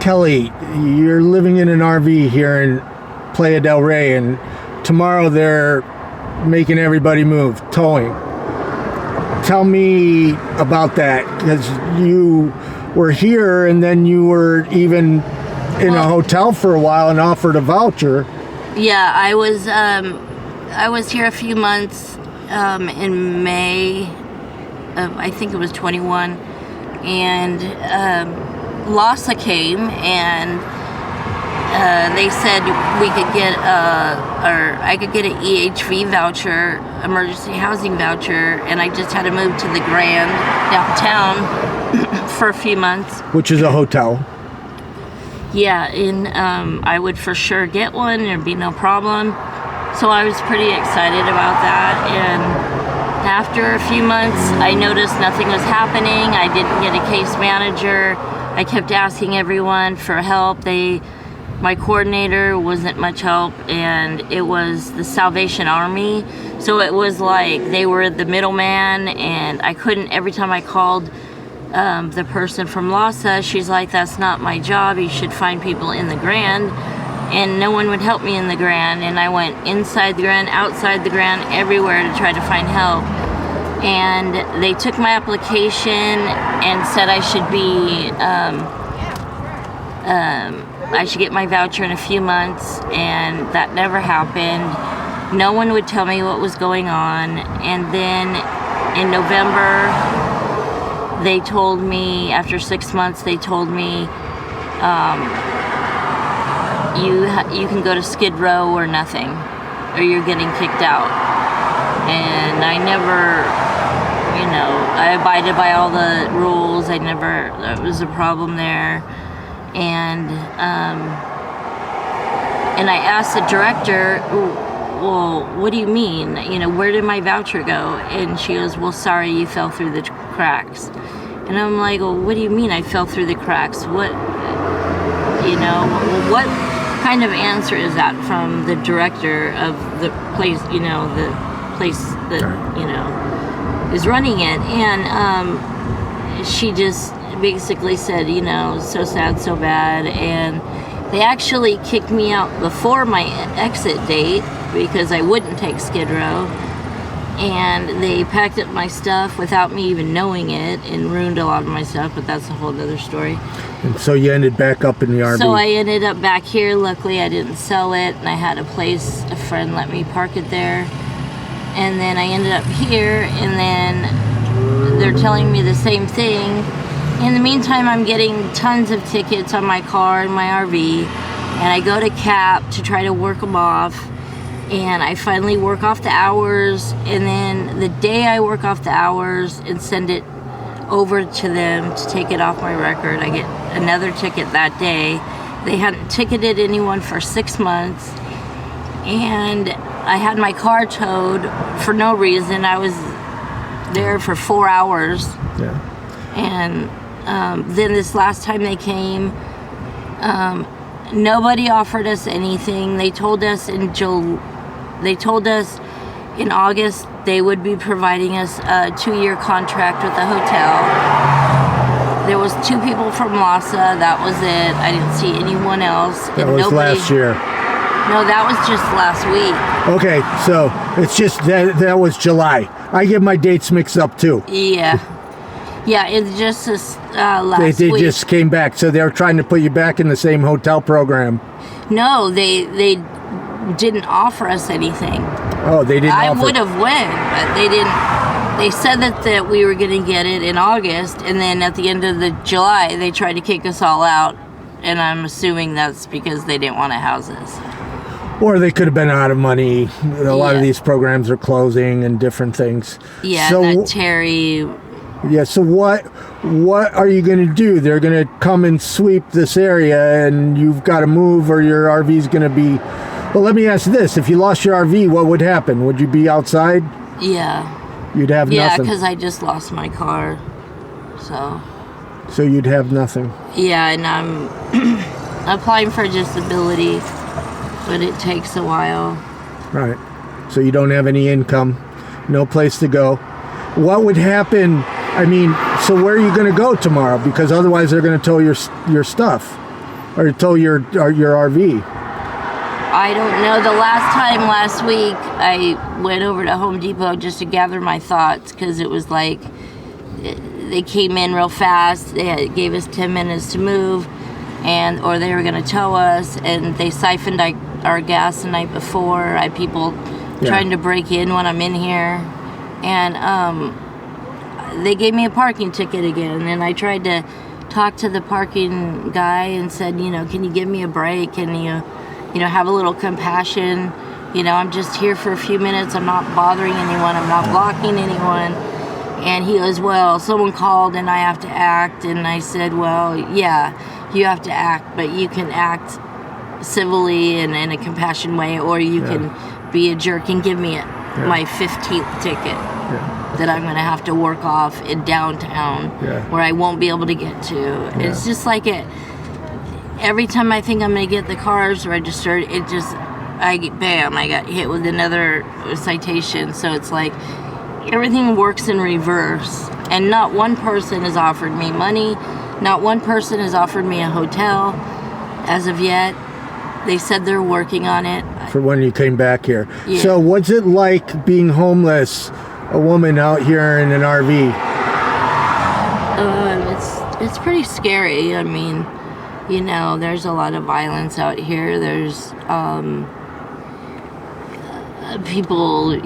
Kellie, you're living in an RV here in Playa Del Ray, and tomorrow they're making everybody move, towing. Tell me about that, because you were here and then you were even in a hotel for a while and offered a voucher. Yeah, I was here a few months in May of, I think it was 21, and LAHSA came and they said we could get I could get an EHV voucher, emergency housing voucher, and I just had to move to the Grand downtown for a few months. Which is a hotel. Yeah, and I would for sure get one. There'd be no problem. So I was pretty excited about that. And after a few months, I noticed nothing was happening. I didn't get a case manager. I kept asking everyone for help. My coordinator wasn't much help, and it was the Salvation Army. So it was like they were the middleman, and I couldn't, every time I called the person from LAHSA, she's like, that's not my job. You should find people in the Grand. And no one would help me in the Grand. And I went inside the Grand, outside the Grand, everywhere to try to find help. And they took my application and said I should be, I should get my voucher in a few months, and that never happened. No one would tell me what was going on. And then in November, they told me, after 6 months, they told me, you can go to Skid Row or nothing, or you're getting kicked out. And I never, I abided by all the rules. There was a problem there. And I asked the director, well, what do you mean? Where did my voucher go? And she goes, well, sorry, you fell through the cracks. And I'm like, well, what do you mean I fell through the cracks? What kind of answer is that from the director of the place, the place that, is running it? And she just basically said, so sad, so bad. And they actually kicked me out before my exit date because I wouldn't take Skid Row. And they packed up my stuff without me even knowing it and ruined a lot of my stuff, but that's a whole other story. And so you ended back up in the RV. So I ended up back here. Luckily, I didn't sell it, and I had a friend let me park it there. And then I ended up here, and then they're telling me the same thing. In the meantime, I'm getting tons of tickets on my car and my RV, and I go to CAP to try to work them off. And I finally work off the hours, and then the day I work off the hours and send it over to them to take it off my record, I get another ticket that day. They hadn't ticketed anyone for 6 months, and I had my car towed for no reason. I was there for 4 hours. Yeah. And then this last time they came, nobody offered us anything. They told us in August they would be providing us a 2-year contract with the hotel. There was 2 people from LAHSA. That was it. I didn't see anyone else. That was last year. No, that was just last week. Okay, so it's just that was July. I get my dates mixed up too. Yeah. Yeah, it's just this last week. They just came back, so they're trying to put you back in the same hotel program. No, they didn't offer us anything. Oh, they didn't offer. I would have went, but they didn't. They said that we were going to get it in August, and then at the end of July, they tried to kick us all out, and I'm assuming that's because they didn't want to house us. Or they could have been out of money. A lot of these programs are closing and different things. Yeah, so, that Terry... Yeah, so what are you going to do? They're going to come and sweep this area, and you've got to move, or your RV's going to be... Well, let me ask this. If you lost your RV, what would happen? Would you be outside? Yeah. You'd have nothing? Yeah, because I just lost my car, So you'd have nothing? Yeah, and I'm applying for disability, but it takes a while. Right. So you don't have any income, no place to go. What would happen... so where are you going to go tomorrow? Because otherwise they're going to tow your stuff. or tow your RV? I don't know. The last week, I went over to Home Depot just to gather my thoughts, because it was like they came in real fast. Gave us 10 minutes to move, or they were going to tow us, and they siphoned our gas the night before. I had people trying to break in when I'm in here, and they gave me a parking ticket again, and I tried to talk to the parking guy and said, can you give me a break? Can you have a little compassion? I'm just here for a few minutes. I'm not bothering anyone. I'm not blocking anyone. And he goes, well, someone called and I have to act. And I said, well, yeah, you have to act, but you can act civilly and in a compassionate way, or you can be a jerk and give me my 15th ticket that I'm going to have to work off in downtown where I won't be able to get to. It's just like every time I think I'm going to get the cars registered, I got hit with another citation. So it's like everything works in reverse, and not one person has offered me money. Not one person has offered me a hotel as of yet. They said they're working on it. For when you came back here. Yeah. So what's it like being homeless, a woman out here in an RV? It's pretty scary. I mean, there's a lot of violence out here. There's people,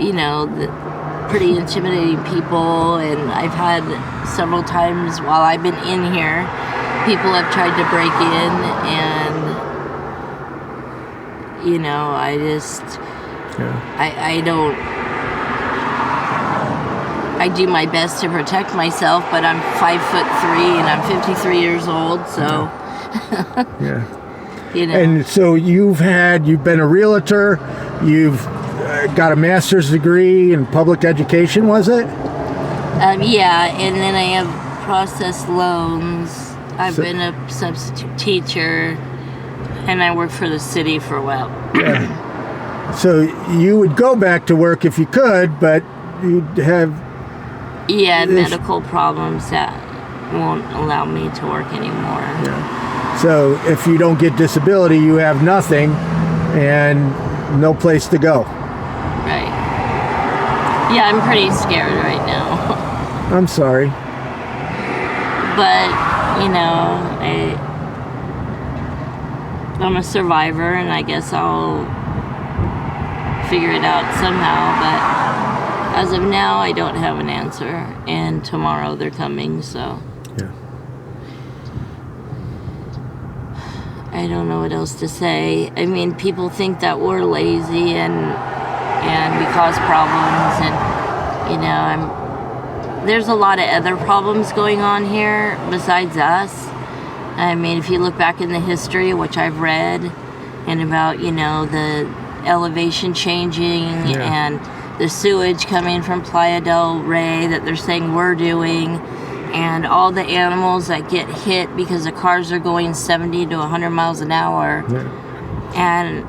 pretty intimidating people, and I've had several times while I've been in here, people have tried to break in, and I just I do my best to protect myself, but I'm 5'3" and I'm 53 years old, so And so you've been a realtor, you've got a master's degree in public education, was it? And then I have processed loans. I've been a substitute teacher, and I worked for the city for a while. So you would go back to work if you could, but you'd have medical problems that won't allow me to work anymore. So if you don't get disability, you have nothing and no place to go. Right. Yeah, I'm pretty scared right now. I'm sorry. But, I'm a survivor, and I guess I'll figure it out somehow. But as of now, I don't have an answer. And tomorrow they're coming, so. I don't know what else to say. I mean, people think that we're lazy and we cause problems, and there's a lot of other problems going on here besides us. I mean, if you look back in the history, which I've read, and about the elevation changing and the sewage coming from Playa Del Ray that they're saying we're doing, and all the animals that get hit because the cars are going 70 to 100 miles an hour. And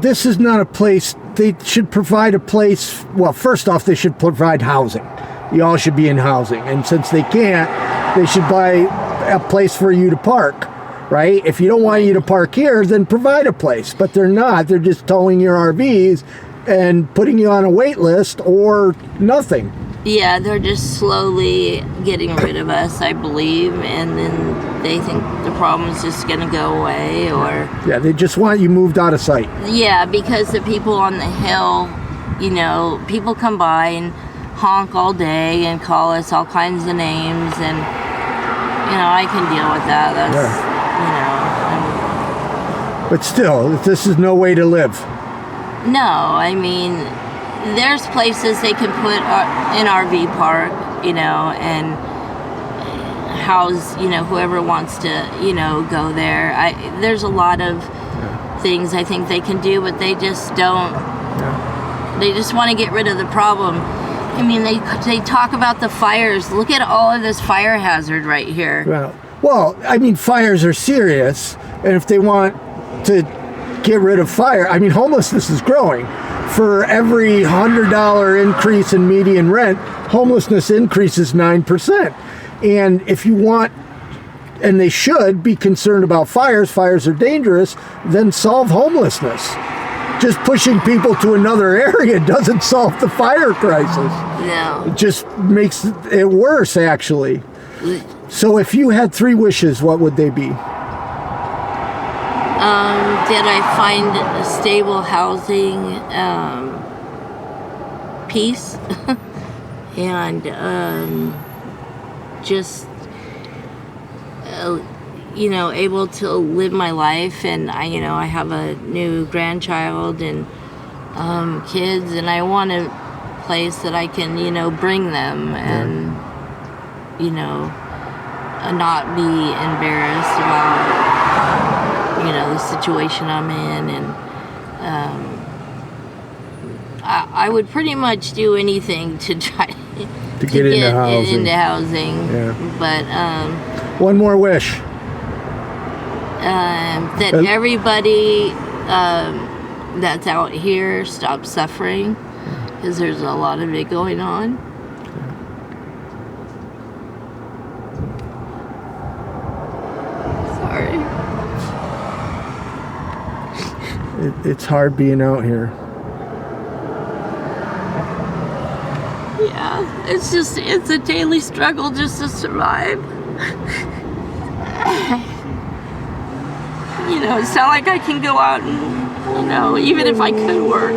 this is not a place. They should provide a place. Well, first off, they should provide housing. You all should be in housing. And since they can't, they should buy a place for you to park, right? If you don't want you to park here, then provide a place. But they're not. They're just towing your RVs and putting you on a wait list or nothing. Yeah, they're just slowly getting rid of us, I believe, and then they think the problem's just going to go away, or... Yeah, they just want you moved out of sight. Yeah, because the people on the hill, people come by and honk all day and call us all kinds of names, and, I can deal with that. That's, But still, this is no way to live. No, I mean... There's places they can put in RV park, and house, whoever wants to, go there. There's a lot of things I think they can do, but they just don't. They just want to get rid of the problem. I mean, they talk about the fires. Look at all of this fire hazard right here. Well, I mean, fires are serious, and if they want to get rid of fire, I mean, homelessness is growing. For every $100 increase in median rent, homelessness increases 9%. And if you want and they should be concerned about fires. Fires are dangerous. Then solve homelessness. Just pushing people to another area doesn't solve the fire crisis. No. It just makes it worse, actually. So if you had 3 wishes, what would they be? That I find stable housing, peace, and just able to live my life. And I have a new grandchild and kids, and I want a place that I can bring them and not be embarrassed about the situation I'm in. And I would pretty much do anything to try to get into housing. Yeah. But one more wish. That everybody that's out here stop suffering, because there's a lot of it going on. Sorry. It's hard being out here. Yeah, it's a daily struggle just to survive. It's not like I can go out and, even if I could work,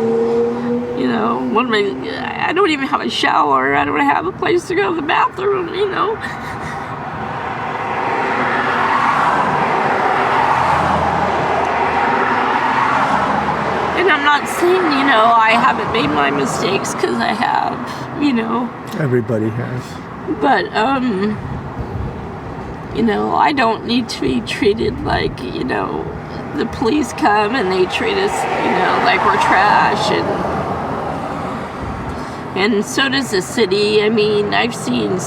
I don't even have a shower. I don't have a place to go to the bathroom, And I'm not saying, I haven't made my mistakes, because I have, Everybody has. But, I don't need to be treated like, the police come and they treat us, like we're trash, and so does the city. I mean, I've seen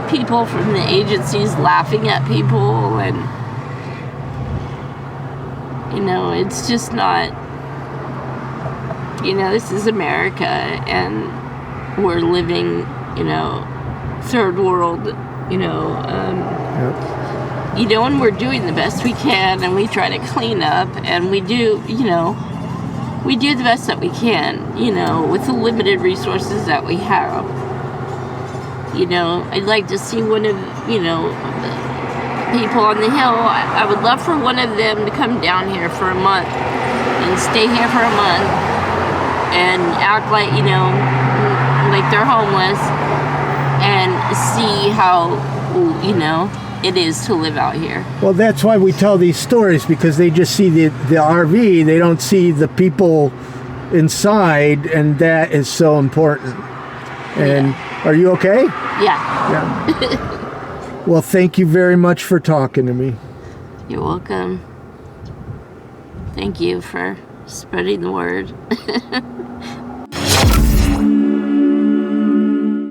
people from the agencies laughing at people, and, it's just not, this is America, and we're living, third world, and we're doing the best we can, and we try to clean up, and we do the best that we can, with the limited resources that we have. I'd like to see one of, the people on the Hill. I would love for one of them to come down here for a month and stay here for a month and act like, like they're homeless, and see how, it is to live out here. Well, that's why we tell these stories, because they just see the RV. They don't see the people inside, and that is so important. And Are you okay? Yeah. Well, thank you very much for talking to me. You're welcome. Thank you for spreading the word.